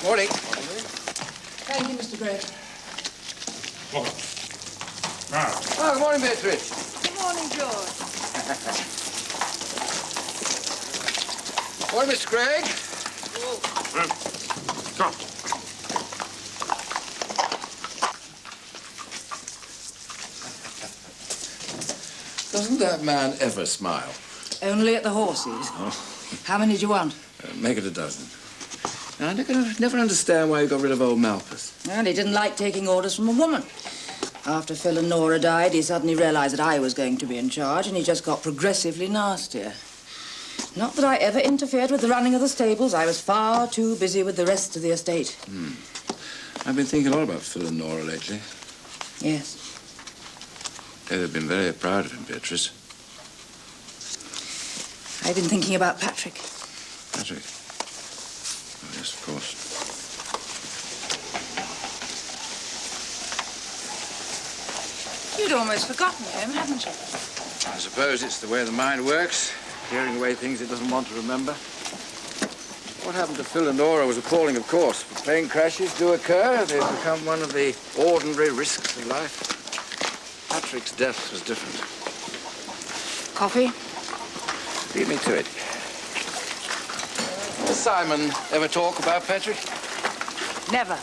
Morning. Thank you, Mr. Gray. Oh, good morning, Beatrice. Good morning, George. Morning, Mr. Craig. Come. Doesn't that man ever smile? Only at the horses. Oh. How many do you want? Make it a dozen. Now, I never understand why you got rid of old Malpas. Well, he didn't like taking orders from a woman. After Phil and Nora died, he suddenly realized that I was going to be in charge, and he just got progressively nastier. Not that I ever interfered with the running of the stables. I was far too busy with the rest of the estate. I've been thinking a lot about Phil and Nora lately. Yes. They've been very proud of him, Beatrice. I've been thinking about Patrick. Patrick? Oh, yes, of course. You'd almost forgotten him, haven't you? I suppose it's the way the mind works, clearing away things it doesn't want to remember. What happened to Phil and Nora was appalling, of course. But plane crashes do occur. They've become one of the ordinary risks of life. Patrick's death was different. Coffee? Lead me to it. Does Simon ever talk about Patrick? Never.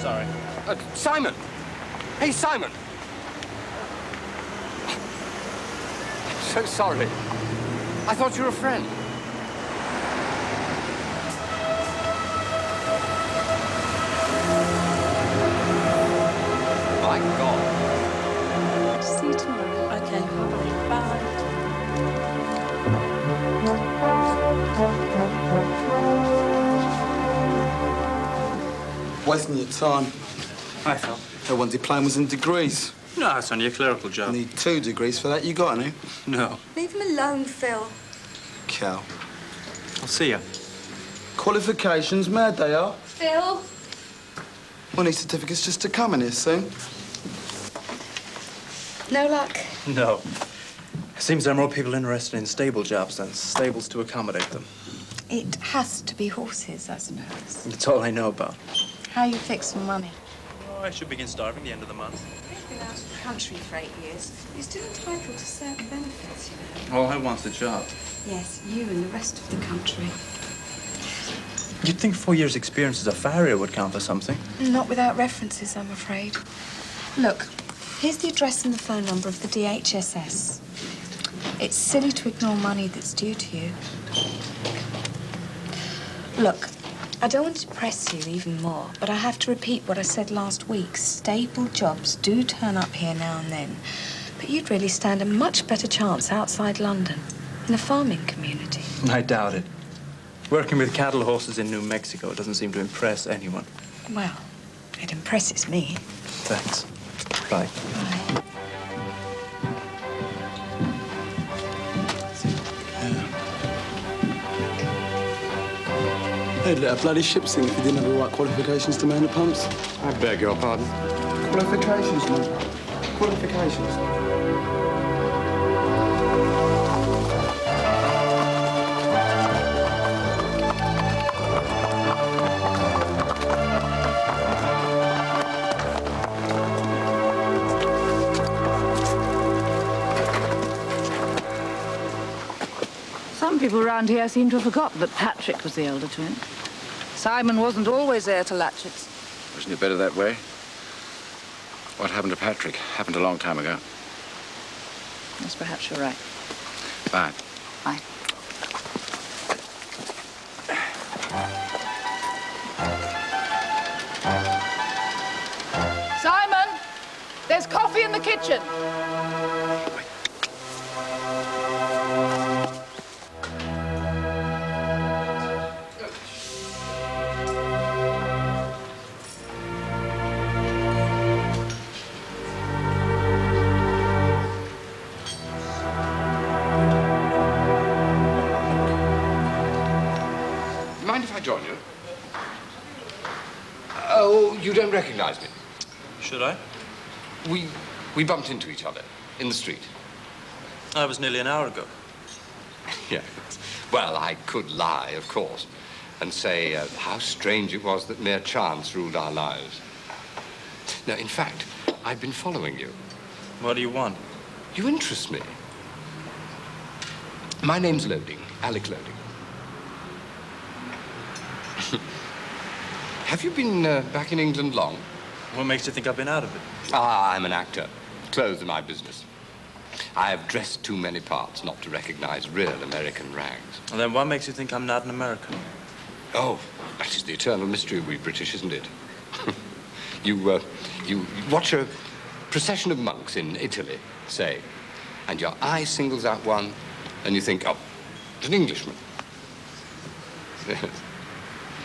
Sorry. Simon! Hey, Simon! I'm so sorry. I thought you were a friend. My God. See you tomorrow. Okay, bye. Wasting your time. Hi, Phil. No one's diplomas in degrees. No, it's only a clerical job. I need 2 degrees for that. You got any? No. Leave him alone, Phil. Cal. I'll see you. Qualifications, mad they are. Phil? We'll need certificates just to come in here soon. No luck? No. It seems there are more people interested in stable jobs than stables to accommodate them. It has to be horses, I suppose. That's all I know about. How you fix some money? Oh, I should begin starving the end of the month. He's been out of the country for 8 years. You're still entitled to certain benefits, you know. All I want's a job. Yes, you and the rest of the country. You'd think 4 years' experience as a farrier would count for something. Not without references, I'm afraid. Look, here's the address and the phone number of the DHSS. It's silly to ignore money that's due to you. Look, I don't want to press you even more, but I have to repeat what I said last week. Stable jobs do turn up here now and then, but you'd really stand a much better chance outside London, in a farming community. I doubt it. Working with cattle horses in New Mexico doesn't seem to impress anyone. Well, it impresses me. Thanks. Bye. Bye. They'd let a bloody ship sink if you didn't have the right qualifications to man the pumps. I beg your pardon. Qualifications, man. Qualifications. Some people around here seem to have forgotten that Patrick was the elder twin. Simon wasn't always there to Latchetts. Wasn't it better that way? What happened to Patrick happened a long time ago. Yes, perhaps you're right. Bye. Bye. Simon, there's coffee in the kitchen. recognize me? Should I? We bumped into each other in the street. That was nearly an hour ago. Yes. Well, I could lie, of course, and say how strange it was that mere chance ruled our lives. Now, in fact, I've been following you. What do you want? You interest me. My name's Loading, Alec Loading. Have you been back in England long? What makes you think I've been out of it? Ah, I'm an actor. Clothes are my business. I have dressed too many parts not to recognize real American rags. And then what makes you think I'm not an American? Oh, that is the eternal mystery of we British, isn't it? You watch a procession of monks in Italy, say, and your eye singles out one, and you think, oh, it's an Englishman. Yes.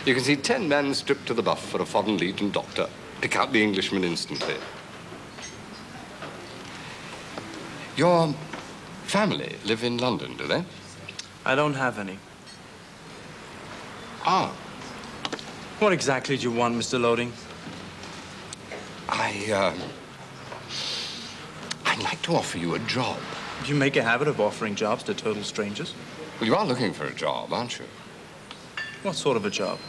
You can see 10 men stripped to the buff for a foreign legion doctor. Pick out the Englishman instantly. Your family live in London, do they? I don't have any. Ah. What exactly do you want, Mr. Loading? I'd like to offer you a job. You make a habit of offering jobs to total strangers. Well, you are looking for a job, aren't you? What sort of a job?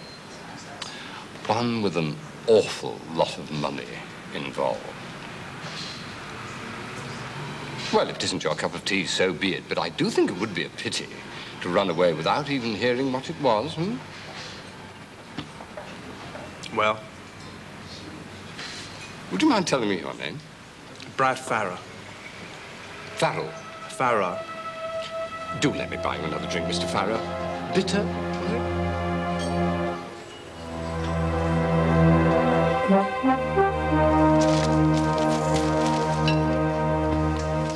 One with an awful lot of money involved. Well, if it isn't your cup of tea, so be it. But I do think it would be a pity to run away without even hearing what it was, Well? Would you mind telling me your name? Brat Farrar. Farrell. Farrar. Do let me buy you another drink, Mr. Farrar. Bitter?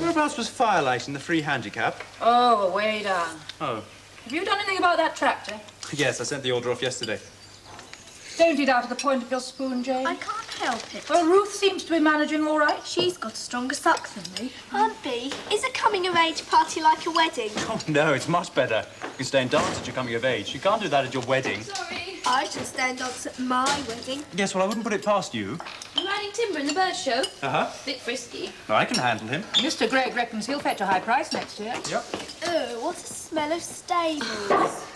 Whereabouts was Firelight in the free handicap? Oh, way down. Oh. Have you done anything about that tractor? Yes, I sent the order off yesterday. Don't eat out of the point of your spoon, Jane. I can't help it. Well, Ruth seems to be managing all right. She's got a stronger suck than me. Aunt Bee, is a coming-of-age party like a wedding? Oh, no, it's much better. You can stay and dance at your coming of age. You can't do that at your wedding. Sorry. I shall stand dance at my wedding. Yes, well, I wouldn't put it past you. You riding Timber in the bird show? Uh-huh. Bit frisky. Oh, I can handle him. Mr. Gregg reckons he'll fetch a high price next year. Yep. Oh, what a smell of stables.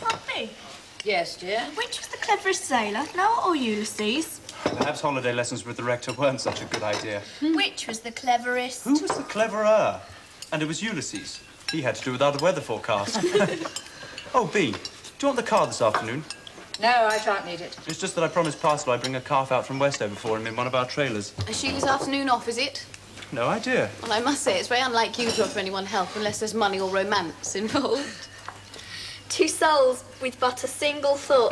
Aunt Bee, Yes, dear. which was the cleverest sailor, Noah or Ulysses? Perhaps holiday lessons with the rector weren't such a good idea. Which was the cleverest? Who was the cleverer? And it was Ulysses. He had to do without a weather forecast. Oh, Bea, do you want the car this afternoon? No, I shan't need it. It's just that I promised Parcel I'd bring a calf out from Westover for him in one of our trailers. Sheila's afternoon off, is it? No idea. Well, I must say, it's very unlike you to offer anyone help unless there's money or romance involved. Two souls with but a single thought.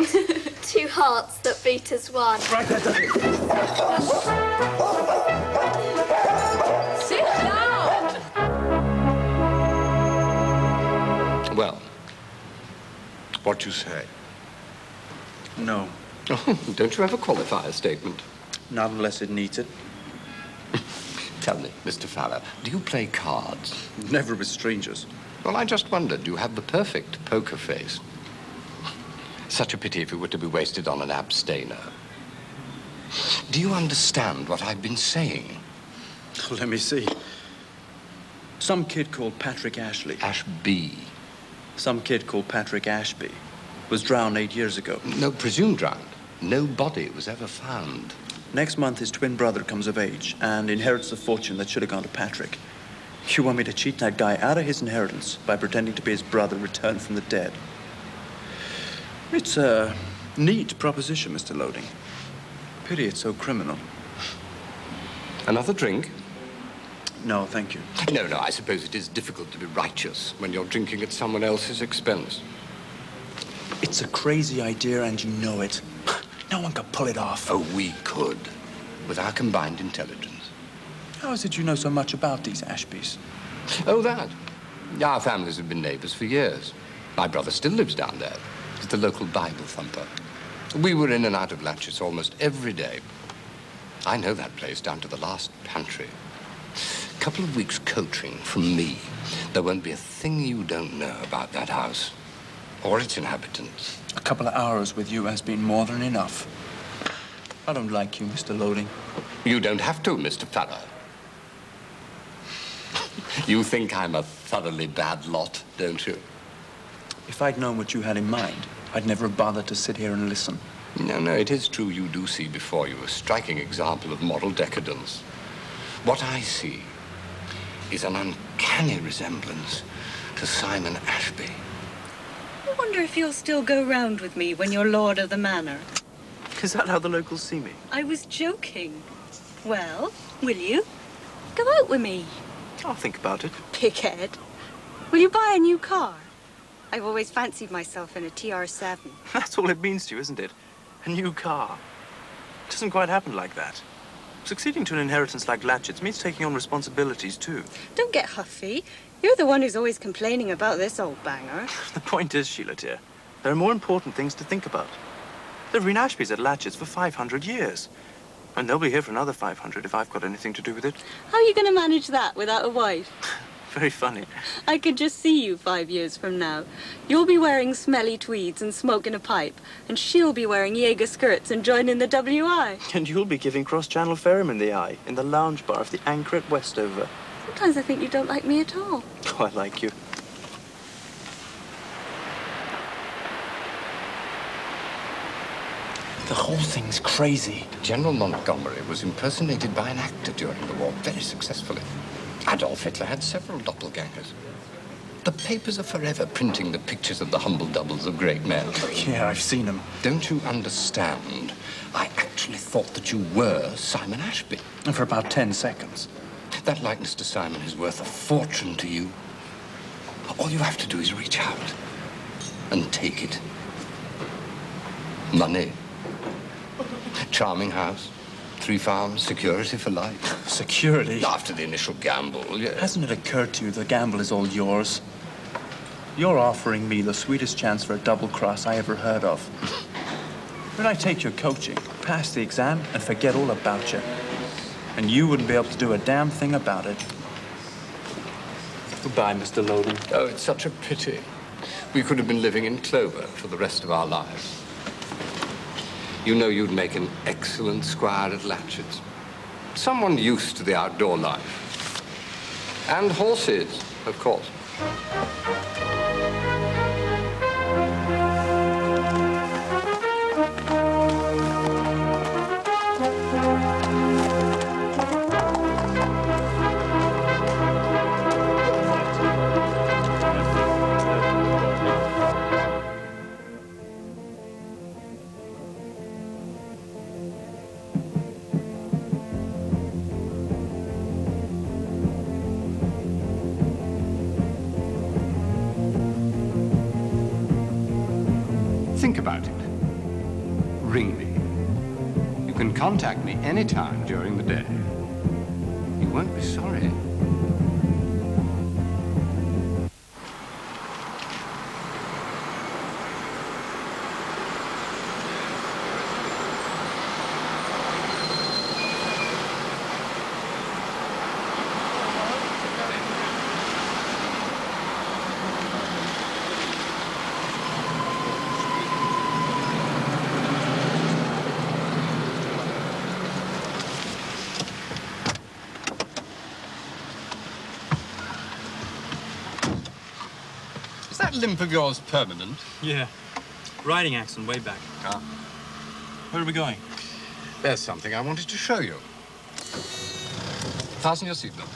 Two hearts that beat as one. Right there, Sit down! Well, what you say? No, Oh, don't you ever qualify a statement? not unless it needs it. Tell me, Mr. Farrar, do you play cards? Never with strangers. Well, I just wondered, you have the perfect poker face. Such a pity if it were to be wasted on an abstainer. Do you understand what I've been saying? Let me see. Some kid called Patrick Ashley. Ashby. Some kid called Patrick Ashby was drowned 8 years ago. No, presumed drowned. No body was ever found. Next month, his twin brother comes of age and inherits the fortune that should have gone to Patrick. You want me to cheat that guy out of his inheritance by pretending to be his brother returned from the dead? It's a neat proposition, Mr. Loading. Pity it's so criminal. Another drink? No, thank you. No, I suppose it is difficult to be righteous when you're drinking at someone else's expense. It's a crazy idea, and you know it. No one could pull it off. Oh, we could, with our combined intelligence. How is it you know so much about these Ashbys? Oh, that. Our families have been neighbors for years. My brother still lives down there. He's the local Bible thumper. We were in and out of Latchetts almost every day. I know that place down to the last pantry. A couple of weeks coaching from me. There won't be a thing you don't know about that house or its inhabitants. A couple of hours with you has been more than enough. I don't like you, Mr. Loading. You don't have to, Mr. Farrar. You think I'm a thoroughly bad lot, don't you? If I'd known what you had in mind, I'd never have bothered to sit here and listen. No, it is true you do see before you a striking example of moral decadence. What I see is an uncanny resemblance to Simon Ashby. I wonder if you'll still go round with me when you're lord of the manor. Is that how the locals see me? I was joking. Well, will you? Go out with me. I'll think about it. Pickhead. Will you buy a new car? I've always fancied myself in a TR7. That's all it means to you, isn't it? A new car. It doesn't quite happen like that. Succeeding to an inheritance like Latchetts means taking on responsibilities, too. Don't get huffy. You're the one who's always complaining about this old banger. The point is, Sheila, dear, there are more important things to think about. There have been Ashbys at Latchetts for 500 years. And they'll be here for another 500 if I've got anything to do with it. How are you going to manage that without a wife? Very funny. I could just see you 5 years from now. You'll be wearing smelly tweeds and smoking a pipe, and she'll be wearing Jaeger skirts and joining the WI. And you'll be giving cross-channel ferrymen the eye in the lounge bar of the Anchor at Westover. Sometimes I think you don't like me at all. Oh, I like you. The whole thing's crazy. General Montgomery was impersonated by an actor during the war very successfully. Adolf Hitler had several doppelgangers. The papers are forever printing the pictures of the humble doubles of great men. Yeah, I've seen them. Don't you understand? I actually thought that you were Simon Ashby. And for about 10 seconds. That likeness to Simon is worth a fortune to you. All you have to do is reach out and take it. Money. Charming house. 3 farms, security for life. Security? After the initial gamble, yes. Hasn't it occurred to you the gamble is all yours? You're offering me the sweetest chance for a double cross I ever heard of. When I take your coaching, pass the exam, and forget all about you. And you wouldn't be able to do a damn thing about it. Goodbye, Mr. Loden. Oh, it's such a pity. We could have been living in clover for the rest of our lives. You know you'd make an excellent squire at Latchetts. Someone used to the outdoor life. And horses, of course. Think about it. Ring me. You can contact me anytime during the day. You won't be sorry. Is that limp of yours permanent? Yeah. Riding accident way back. Ah. Where are we going? There's something I wanted to show you. Fasten your seatbelt.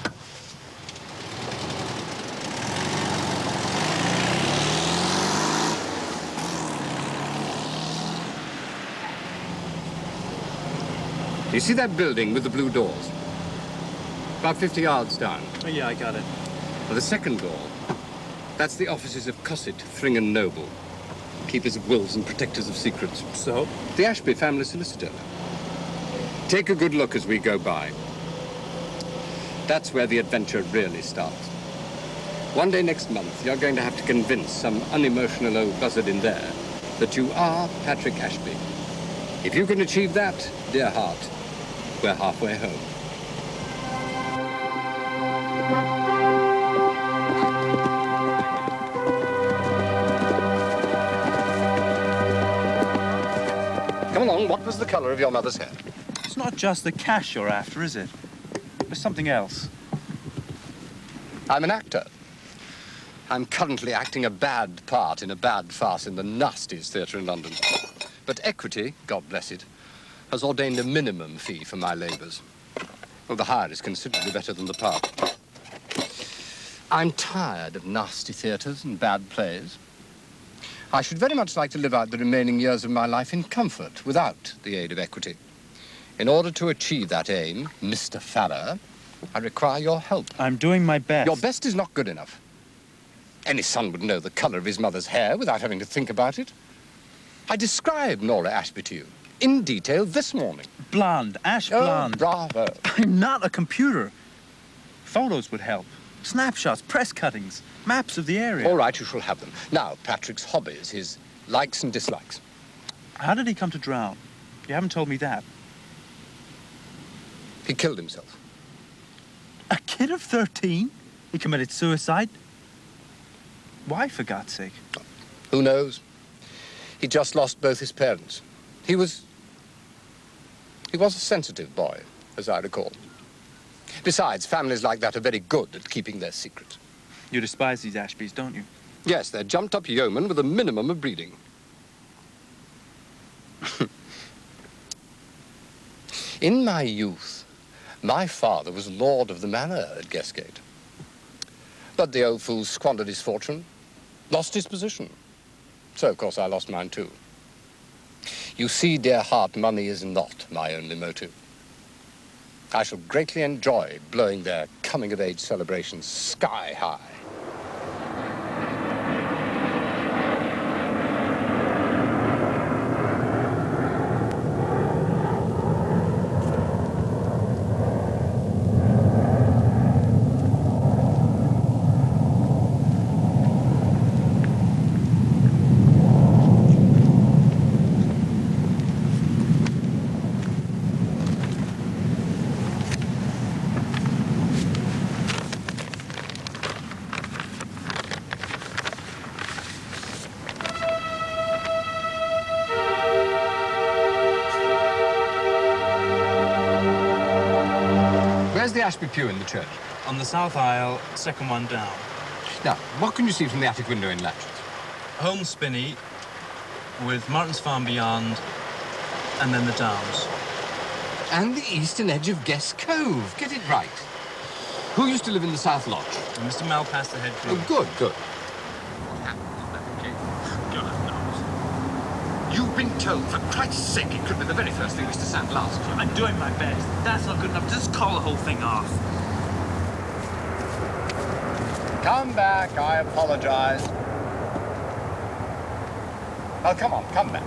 Do you see that building with the blue doors? About 50 yards down. Oh, yeah, I got it. Well, the second door, that's the offices of Cosset, Thring and Noble, keepers of wills and protectors of secrets. So? The Ashby family solicitor. Take a good look as we go by. That's where the adventure really starts. One day next month, you're going to have to convince some unemotional old buzzard in there that you are Patrick Ashby. If you can achieve that, dear heart, we're halfway home. Come along, what was the colour of your mother's hair? It's not just the cash you're after, is it? There's something else. I'm an actor. I'm currently acting a bad part in a bad farce in the nastiest theatre in London. But Equity, God bless it, has ordained a minimum fee for my labours. Well, the hire is considerably better than the part. I'm tired of nasty theatres and bad plays. I should very much like to live out the remaining years of my life in comfort without the aid of Equity. In order to achieve that aim, Mr. Farrar, I require your help. I'm doing my best. Your best is not good enough. Any son would know the colour of his mother's hair without having to think about it. I described Nora Ashby to you in detail this morning. Blonde, ash blonde. Oh, bravo. I'm not a computer. Photos would help. Snapshots, press cuttings, maps of the area. All right, you shall have them. Now, Patrick's hobbies, his likes and dislikes. How did he come to drown? You haven't told me that. He killed himself. A kid of 13? He committed suicide? Why, for God's sake? Who knows? He just lost both his parents. He was a sensitive boy, as I recall. Besides, families like that are very good at keeping their secrets. You despise these Ashbys, don't you? Yes, they're jumped-up yeomen with a minimum of breeding. In my youth, my father was lord of the manor at Guestgate. But the old fool squandered his fortune, lost his position. So, of course, I lost mine, too. You see, dear heart, money is not my only motive. I shall greatly enjoy blowing their coming-of-age celebrations sky high. Where's the Ashby pew in the church? On the south aisle, second one down. Now, what can you see from the attic window in Latchetts? Home Spinney, with Martin's Farm beyond, and then the Downs. And the eastern edge of Guest Cove. Get it right. Who used to live in the South Lodge? And Mr. Malpass, the head groom. Oh, good, good. You've been told, for Christ's sake, it could be the very first thing Mr. Sand asked you. I'm doing my best. That's not good enough. Just call the whole thing off. Come back, I apologize. Oh, come on, come back.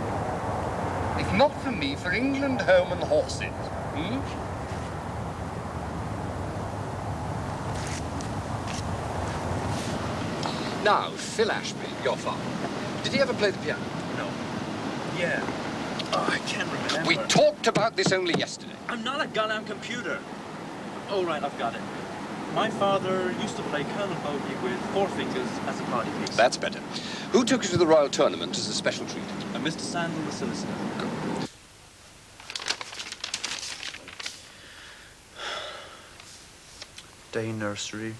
If not for me, for England, home and horses. Hmm? Now, Phil Ashby, your father, did he ever play the piano? No. Yeah. Oh, I can't remember. We talked about this only yesterday. I'm not a goddamn computer. All right, I've got it. My father used to play Colonel Bogey with 4 fingers as a party piece. That's better. Who took you to the Royal Tournament as a special treat? Mr. Sandal, the solicitor. Good. Day nursery,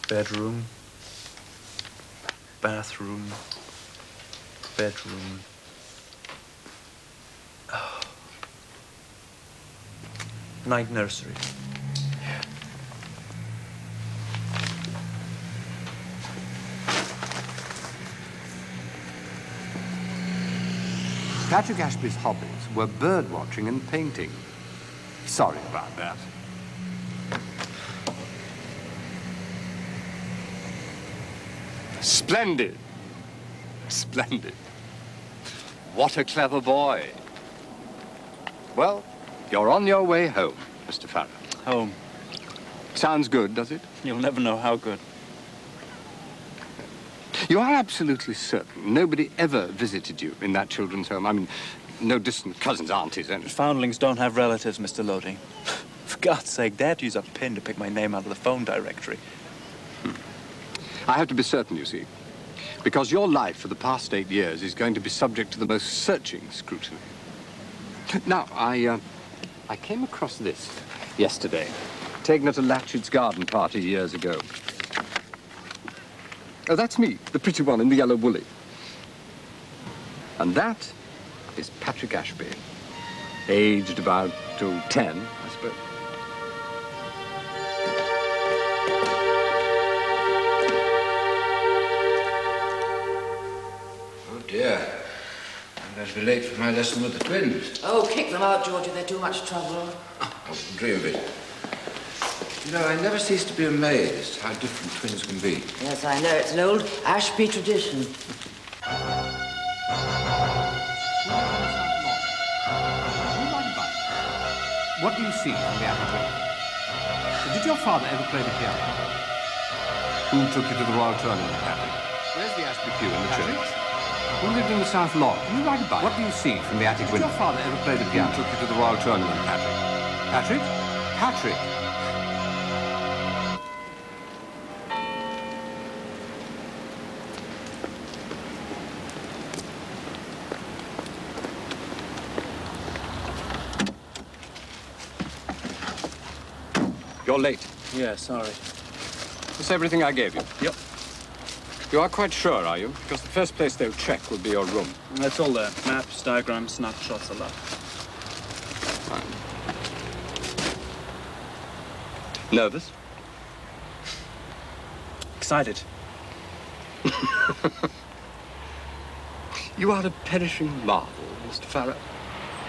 bedroom, bathroom, bedroom. Oh. Night nursery. Patrick Ashby's hobbies were bird watching and painting. Sorry about that. Splendid. Splendid. What a clever boy. Well, you're on your way home, Mr. Farrar. Home. Sounds good, does it? You'll never know how good. You are absolutely certain nobody ever visited you in that children's home? I mean, no distant cousins, aunties, anything? Foundlings don't have relatives, Mr. Loding. For God's sake, Dad used a pin to pick my name out of the phone directory. I have to be certain, you see. Because your life for the past 8 years is going to be subject to the most searching scrutiny. Now, I came across this yesterday, taken at a Latchetts garden party years ago. Oh, that's me, the pretty one in the yellow woolly. And that is Patrick Ashby, aged about 10, I suppose. Oh, dear. I'm going to be late for my lesson with the twins. Oh, kick them out, Georgie. They're too much trouble. I wouldn't dream of it. You know, I never cease to be amazed how different twins can be. Yes, I know. It's an old Ashby tradition. What do you see from the attic window? Did your father ever play the piano? Who took you to the Royal Tournament, Patrick? Where's the Ashby pew in the church? Who lived in the South Lawn? Can you write about it? What do you see from the attic window? Did your father ever play the piano? Who took you to the Royal Tournament, Patrick? Patrick? Patrick! You're late. Yeah, sorry. That's everything I gave you? Yep. You are quite sure, are you? Because the first place they'll check will be your room. That's all there. Maps, diagrams, snapshots, a lot. Fine. Nervous? Excited. You are a perishing marvel, Mr. Farrar.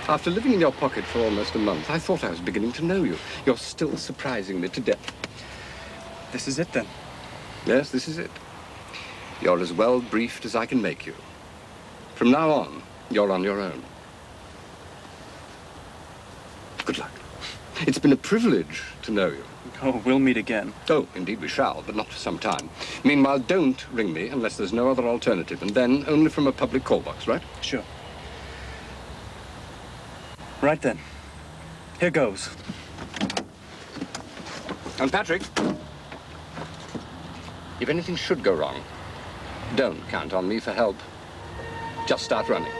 After living in your pocket for almost a month, I thought I was beginning to know you. You're still surprising me to death. This is it, then? Yes, this is it. You're as well briefed as I can make you. From now on, you're on your own. Good luck. It's been a privilege to know you. Oh, we'll meet again. Oh, indeed we shall, but not for some time. Meanwhile, don't ring me unless there's no other alternative, and then only from a public call box, right? Sure. Right then. Here goes. And Patrick, if anything should go wrong, don't count on me for help. Just start running.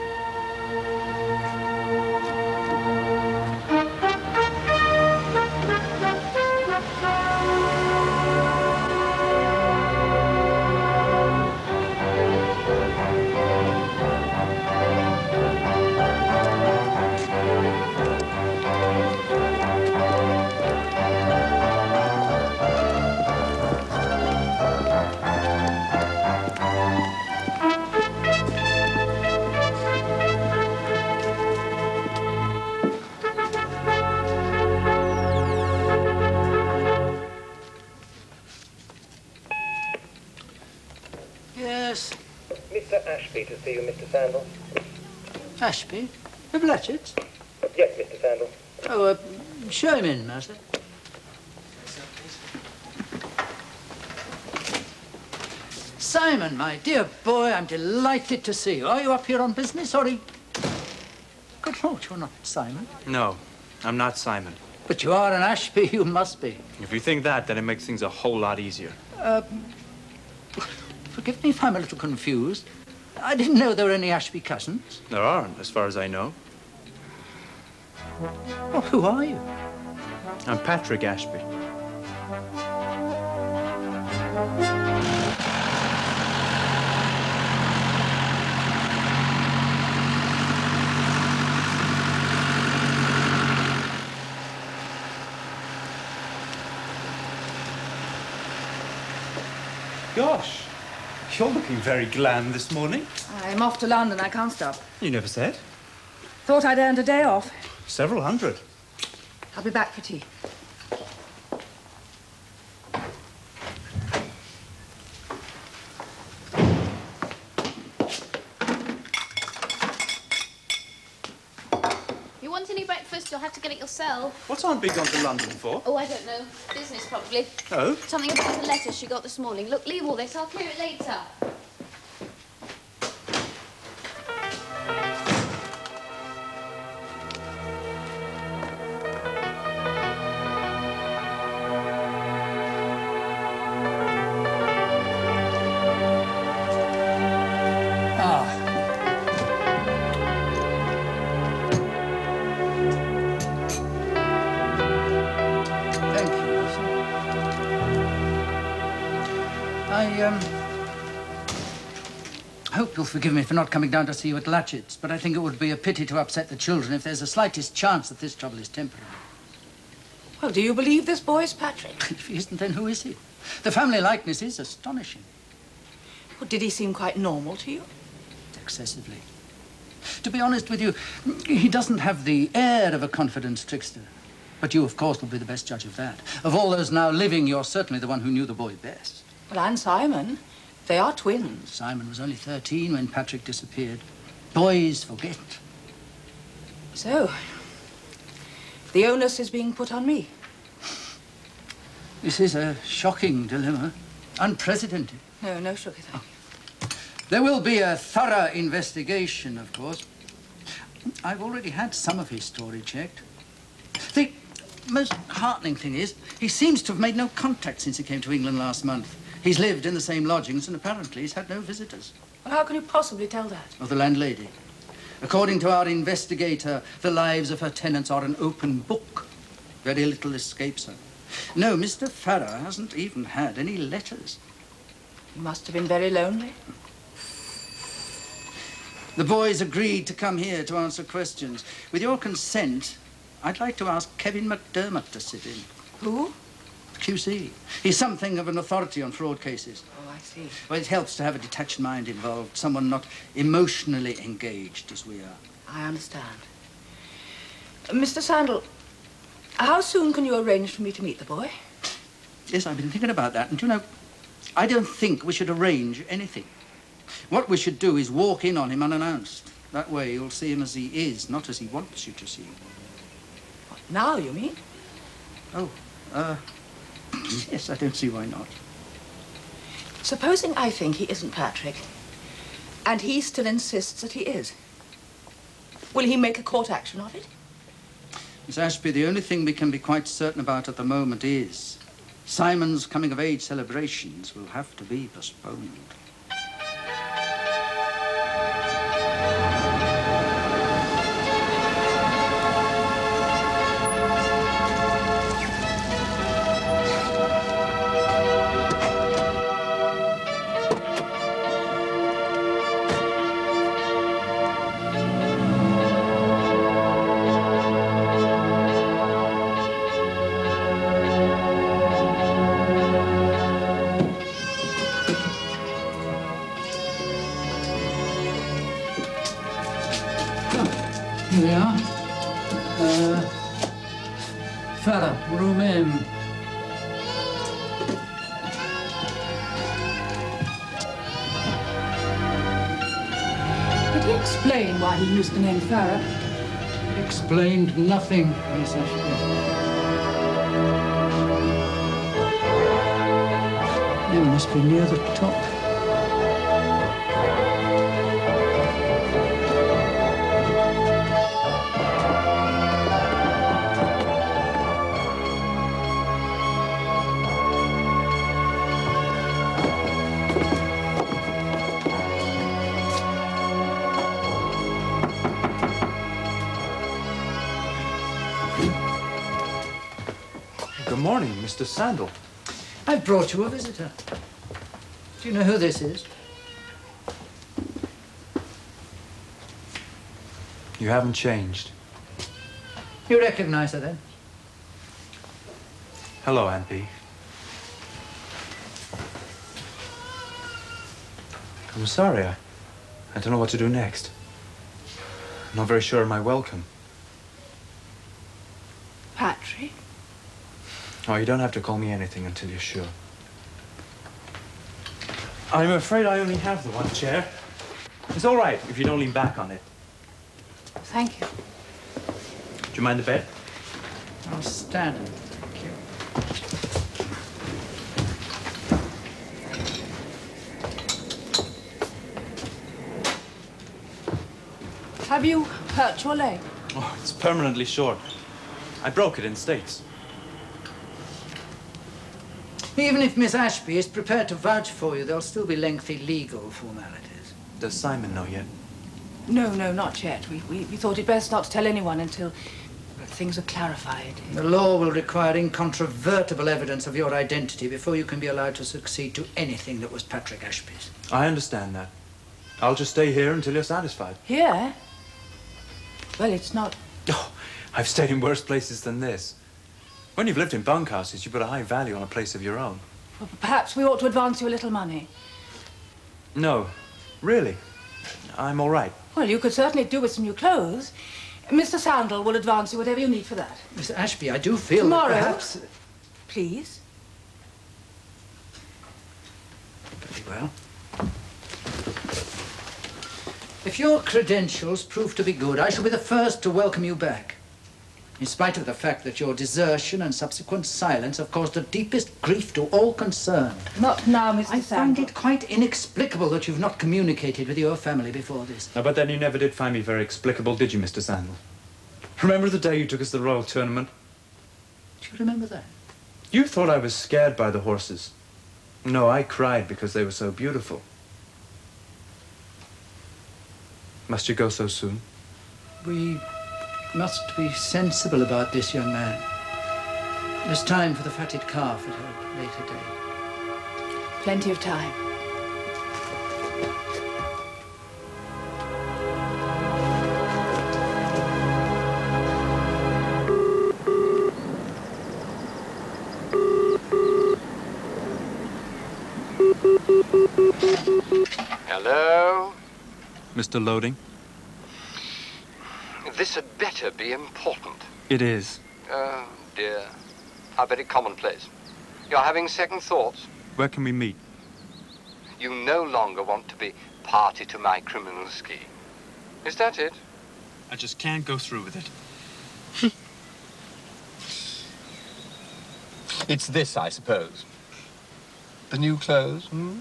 Yes. Mr. Ashby to see you, Mr. Sandal. Ashby? Of Latchetts? Yes, Mr. Sandal. Oh, show him in, Master. Simon, my dear boy, I'm delighted to see you. Are you up here on business, or are you... Good Lord, you're not Simon. No, I'm not Simon. But you are an Ashby, you must be. If you think that, then it makes things a whole lot easier. Forgive me if I'm a little confused. I didn't know there were any Ashby cousins. There aren't, as far as I know. Well, who are you? I'm Patrick Ashby. Gosh, you're looking very glam this morning. I'm off to London. I can't stop. You never said. Thought I'd earned a day off. Several hundred. I'll be back for tea. You want any breakfast, you'll have to get it yourself. What's Aunt Big gone to London for? Oh, I don't know. Business, probably. Oh? Something about a letter she got this morning. Look, leave all this. I'll clear it later. I hope you'll forgive me for not coming down to see you at Latchetts, but I think it would be a pity to upset the children if there's the slightest chance that this trouble is temporary. Well, do you believe this boy is Patrick? If he isn't, then who is he? The family likeness is astonishing. Well, did he seem quite normal to you? Excessively. To be honest with you, he doesn't have the air of a confident trickster. But you, of course, will be the best judge of that. Of all those now living, you're certainly the one who knew the boy best. Well, and Simon. They are twins. Simon was only 13 when Patrick disappeared. Boys forget. So, the onus is being put on me. This is a shocking dilemma. Unprecedented. No sugar, thank you. There will be a thorough investigation, of course. I've already had some of his story checked. The most heartening thing is, he seems to have made no contact since he came to England last month. He's lived in the same lodgings and apparently he's had no visitors. Well, how can you possibly tell that? Of the landlady. According to our investigator, the lives of her tenants are an open book. Very little escapes her. No, Mr. Farrar hasn't even had any letters. He must have been very lonely. The boys agreed to come here to answer questions. With your consent, I'd like to ask Kevin McDermott to sit in. Who? QC. He's something of an authority on fraud cases. Oh, I see. Well, it helps to have a detached mind involved, someone not emotionally engaged as we are. I understand. Mr. Sandal, how soon can you arrange for me to meet the boy? Yes, I've been thinking about that, and you know, I don't think we should arrange anything. What we should do is walk in on him unannounced. That way you'll see him as he is, not as he wants you to see him. What, now, you mean? Oh, yes, I don't see why not. Supposing I think he isn't Patrick, and he still insists that he is. Will he make a court action of it? Miss Ashby, the only thing we can be quite certain about at the moment is Simon's coming-of-age celebrations will have to be postponed. Here we are. Farrar, room M. Did he explain why he used the name Farrar? Explained nothing, Miss Ashby. You must be near the top. Good morning, Mr. Sandal. I've brought you a visitor. Do you know who this is? You haven't changed. You recognize her, then? Hello, Aunt B. I'm sorry. I don't know what to do next. I'm not very sure of my welcome. Patrick? Oh, you don't have to call me anything until you're sure. I'm afraid I only have the one chair. It's all right if you don't lean back on it. Thank you. Do you mind the bed? I'll stand. Thank you. Have you hurt your leg? Oh, it's permanently short. I broke it in the States. Even if Miss Ashby is prepared to vouch for you, there'll still be lengthy legal formalities. Does Simon know yet? No, not yet. We thought it best not to tell anyone until... things are clarified. The law will require incontrovertible evidence of your identity before you can be allowed to succeed to anything that was Patrick Ashby's. I understand that. I'll just stay here until you're satisfied. Here? Well, it's not... Oh, I've stayed in worse places than this. When you've lived in bunkhouses, you put a high value on a place of your own. Well, perhaps we ought to advance you a little money. No, really. I'm all right. Well, you could certainly do with some new clothes. Mr. Sandal will advance you whatever you need for that. Mr. Ashby, I do feel Tomorrow, that perhaps... Please. Very well. If your credentials prove to be good, I shall be the first to welcome you back. In spite of the fact that your desertion and subsequent silence have caused the deepest grief to all concerned. Not now, Mr. Sandal. I find it quite inexplicable that you've not communicated with your family before this. No, but then you never did find me very explicable, did you, Mr. Sandal? Remember the day you took us to the Royal Tournament? Do you remember that? You thought I was scared by the horses. No, I cried because they were so beautiful. Must you go so soon? We must be sensible about this, young man. There's time for the fatted calf at a later date. Plenty of time. Hello? Mr. Loading? This had better be important. It is. Oh, dear. How very commonplace. You're having second thoughts. Where can we meet? You no longer want to be party to my criminal scheme. Is that it? I just can't go through with it. It's this, I suppose. The new clothes, hmm?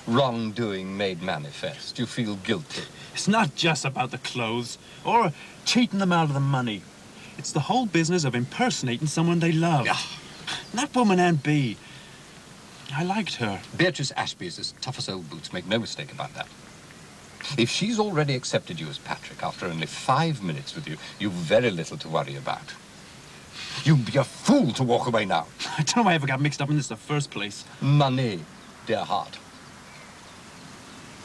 Wrongdoing made manifest. You feel guilty. It's not just about the clothes or cheating them out of the money. It's the whole business of impersonating someone they love. That woman, Aunt B. I liked her. Beatrice Ashby is as tough as old boots. Make no mistake about that. If she's already accepted you as Patrick after only 5 minutes with you, you've very little to worry about. You'd be a fool to walk away now. I don't know why I ever got mixed up in this in the first place. Money, dear heart.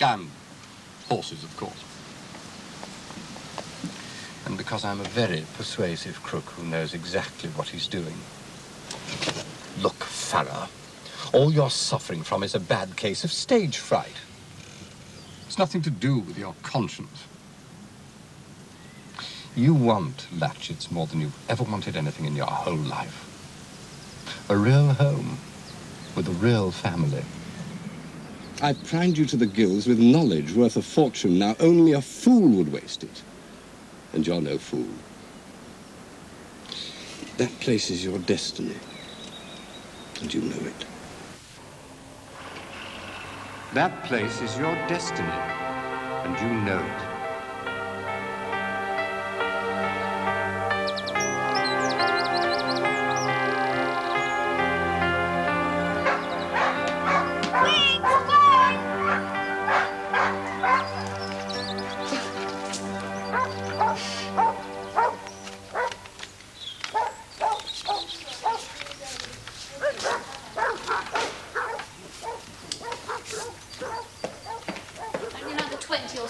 And horses, of course. And because I'm a very persuasive crook who knows exactly what he's doing. Look, Farrar, all you're suffering from is a bad case of stage fright. It's nothing to do with your conscience. You want Latchetts more than you've ever wanted anything in your whole life. A real home with a real family. I've primed you to the gills with knowledge worth a fortune. Now, only a fool would waste it. And you're no fool. That place is your destiny. And you know it. That place is your destiny, and you know it.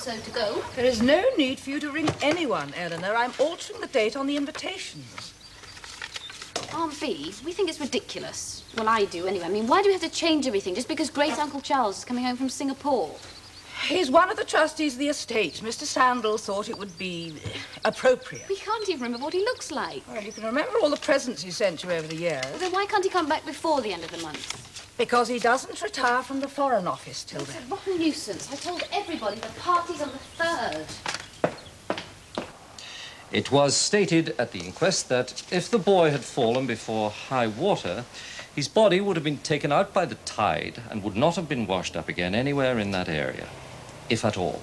To go. There is no need for you to ring anyone, Eleanor. I'm altering the date on the invitations. Aunt B, we think it's ridiculous. Well, I do, anyway. I mean, why do we have to change everything just because great-uncle Charles is coming home from Singapore? He's one of the trustees of the estate. Mr. Sandal thought it would be appropriate. We can't even remember what he looks like. Well, you can remember all the presents he sent you over the years. Well, then why can't he come back before the end of the month? Because he doesn't retire from the Foreign Office till then. It's a rotten nuisance. I told everybody the party's on the 3rd. It was stated at the inquest that if the boy had fallen before high water, his body would have been taken out by the tide and would not have been washed up again anywhere in that area, if at all.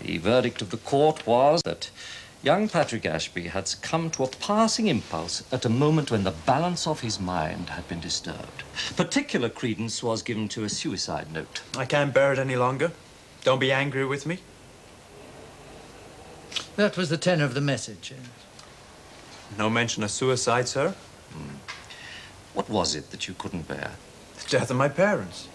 The verdict of the court was that young Patrick Ashby had succumbed to a passing impulse at a moment when the balance of his mind had been disturbed. Particular credence was given to a suicide note. I can't bear it any longer. Don't be angry with me. That was the tenor of the message. No mention of suicide, sir. What was it that you couldn't bear? The death of my parents.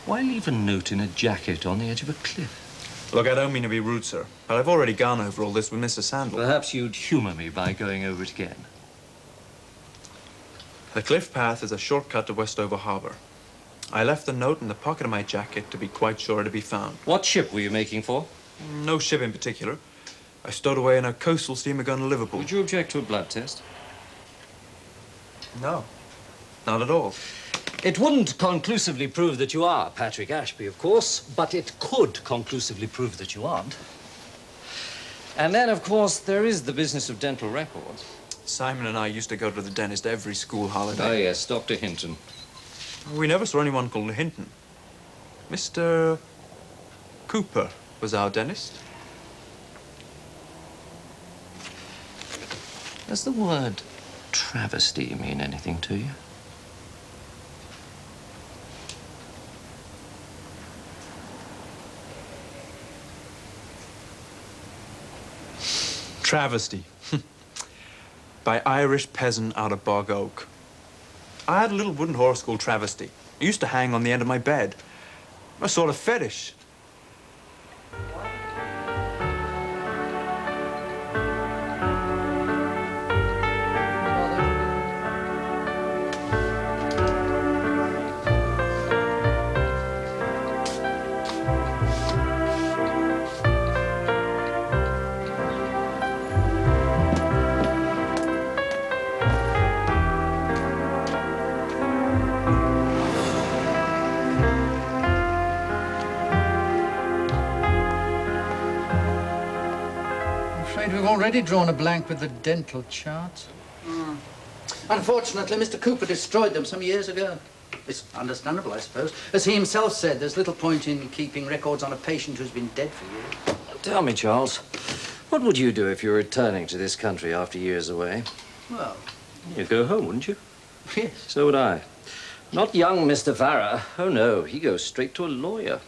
Why leave a note in a jacket on the edge of a cliff? Look, I don't mean to be rude, sir, but I've already gone over all this with Mr. Sandal. Perhaps you'd humour me by going over it again. The cliff path is a shortcut to Westover Harbour. I left the note in the pocket of my jacket to be quite sure to be found. What ship were you making for? No ship in particular. I stowed away in a coastal steamer going to Liverpool. Would you object to a blood test? No, not at all. It wouldn't conclusively prove that you are Patrick Ashby, of course, but it could conclusively prove that you aren't. And then, of course, there is the business of dental records. Simon and I used to go to the dentist every school holiday. Oh, yes, Dr. Hinton. We never saw anyone called Hinton. Mr. Cooper was our dentist. Does the word travesty mean anything to you? Travesty. By Irish peasant out of Bog Oak. I had a little wooden horse called Travesty. It used to hang on the end of my bed. A sort of fetish. We've already drawn a blank with the dental charts. Unfortunately, Mr. Cooper destroyed them some years ago. It's understandable, I suppose. As he himself said, there's little point in keeping records on a patient who's been dead for years. Tell me, Charles, what would you do if you were returning to this country after years away? Well, You'd go home, wouldn't you? yes. So would I. Not young Mr. Farrar. Oh, no, he goes straight to a lawyer.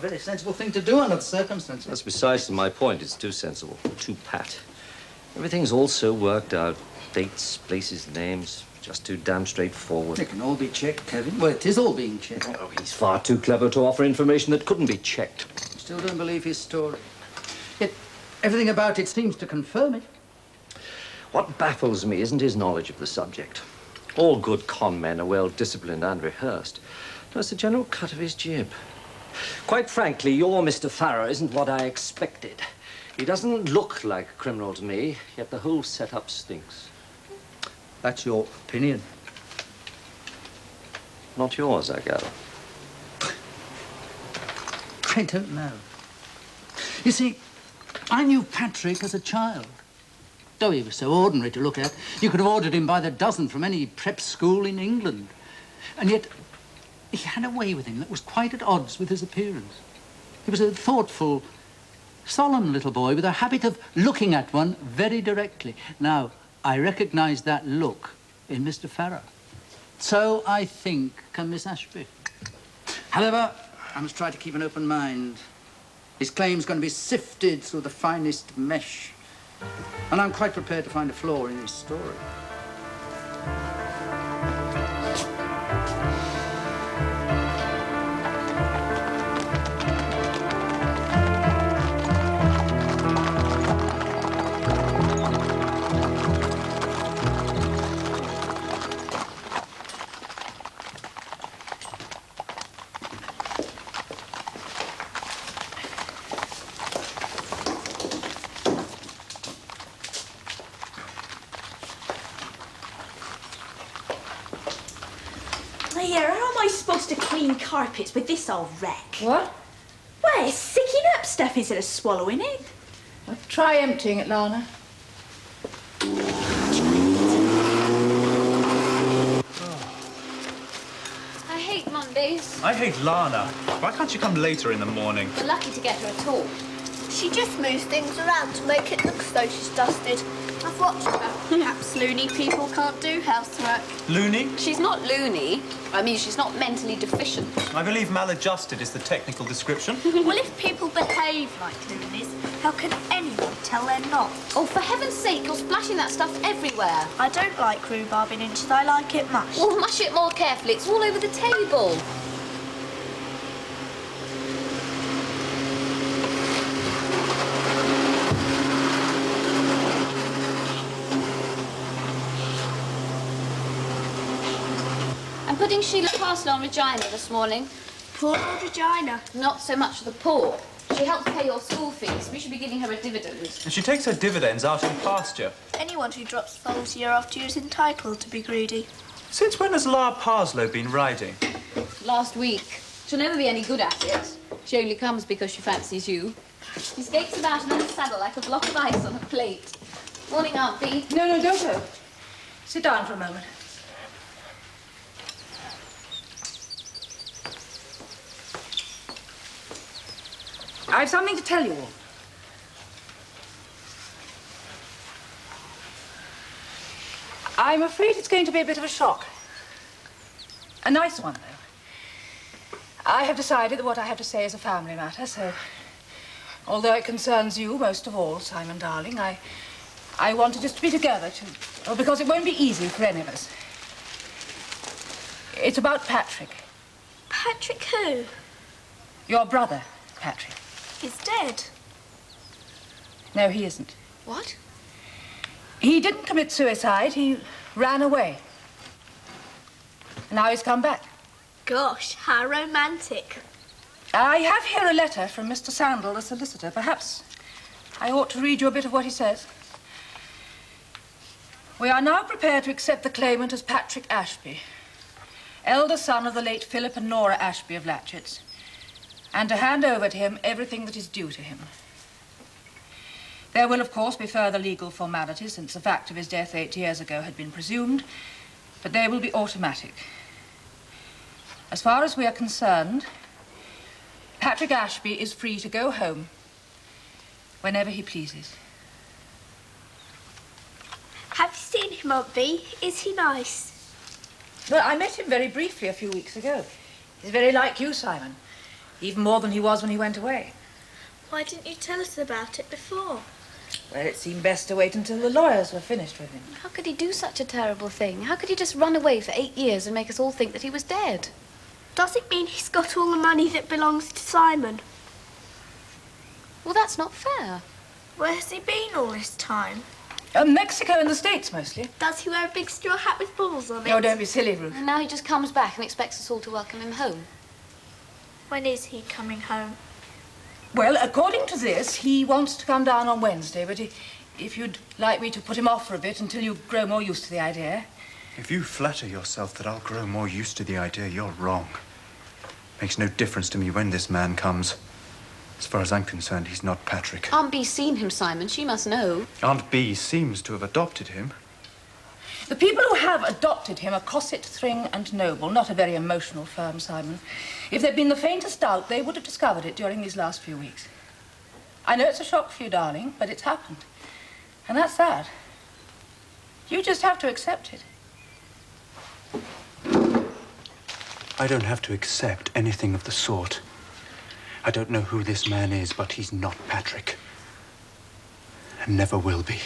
Very sensible thing to do under the circumstances. That's precisely my point. It's too sensible, too pat. Everything's all so worked out. Dates, places, names, just too damn straightforward. It can all be checked, Kevin. Well, it is all being checked. Oh, he's far too clever to offer information that couldn't be checked. I still don't believe his story. Yet everything about it seems to confirm it. What baffles me isn't his knowledge of the subject. All good con men are well-disciplined and rehearsed. No, it's the general cut of his jib. Quite frankly, your Mr. Farrar isn't what I expected. He doesn't look like a criminal to me, yet the whole setup stinks. That's your opinion. Not yours, I gather. I don't know. You see, I knew Patrick as a child. Though he was so ordinary to look at, you could have ordered him by the dozen from any prep school in England. And yet, he had a way with him that was quite at odds with his appearance. He was a thoughtful, solemn little boy with a habit of looking at one very directly. Now, I recognise that look in Mr. Farrar. So, I think, can Miss Ashby. However, I must try to keep an open mind. His claim's going to be sifted through the finest mesh. And I'm quite prepared to find a flaw in his story. Leah, how am I supposed to clean carpets with this old wreck? What? Well, it's sicking up stuff instead of swallowing it. Well, try emptying it, Lana. I hate Mondays. I hate Lana. Why can't you come later in the morning? We're lucky to get her at all. She just moves things around to make it look as though she's dusted. I've watched her. Perhaps loony people can't do housework. Loony? She's not loony. I mean, she's not mentally deficient. I believe maladjusted is the technical description. Well, if people behave like loonies, how can anyone tell they're not? Oh, for heaven's sake, you're splashing that stuff everywhere. I don't like rhubarb in inches. I like it mashed. Well, mash it more carefully. It's all over the table. I'm putting Sheila Parslow on Regina this morning. Poor old Regina. Not so much the poor. She helps pay your school fees. We should be giving her a dividend. And she takes her dividends out in pasture. Anyone who drops foals year after year is entitled to be greedy. Since when has La Parslow been riding? Last week. She'll never be any good at it. She only comes because she fancies you. She skates about in her saddle like a block of ice on a plate. Morning, Aunt Bee. No, don't go. Sit down for a moment. I've something to tell you all. I'm afraid it's going to be a bit of a shock. A nice one, though. I have decided that what I have to say is a family matter, so although it concerns you most of all, Simon, darling, I wanted us to be together, because it won't be easy for any of us. It's about Patrick. Patrick who? Your brother, Patrick. He's dead. No, he isn't. What? He didn't commit suicide. He ran away. Now he's come back. Gosh, how romantic. I have here a letter from Mr. Sandal, the solicitor. Perhaps I ought to read you a bit of what he says. We are now prepared to accept the claimant as Patrick Ashby, elder son of the late Philip and Nora Ashby of Latchetts, and to hand over to him everything that is due to him. There will, of course, be further legal formalities, since the fact of his death 8 years ago had been presumed, but they will be automatic. As far as we are concerned, Patrick Ashby is free to go home whenever he pleases. Have you seen him, Aunt Bee? Is he nice? Well, I met him very briefly a few weeks ago. He's very like you, Simon. Even more than he was when he went away. Why didn't you tell us about it before? Well, it seemed best to wait until the lawyers were finished with him. How could he do such a terrible thing? How could he just run away for 8 years and make us all think that he was dead? Does it mean he's got all the money that belongs to Simon? Well, that's not fair. Where has he been all this time? Mexico and the States, mostly. Does he wear a big straw hat with balls on it? No, don't be silly, Ruth. And now he just comes back and expects us all to welcome him home. When is he coming home? Well, according to this, he wants to come down on Wednesday, but if you'd like me to put him off for a bit until you grow more used to the idea. If you flatter yourself that I'll grow more used to the idea, you're wrong. Makes no difference to me when this man comes. As far as I'm concerned, he's not Patrick. Aunt Bee's seen him, Simon. She must know. Aunt Bee seems to have adopted him. The people who have adopted him are Cosset, Thring and Noble, not a very emotional firm, Simon. If there'd been the faintest doubt, they would have discovered it during these last few weeks. I know it's a shock for you, darling, but it's happened. And that's that. You just have to accept it. I don't have to accept anything of the sort. I don't know who this man is, but he's not Patrick. And never will be.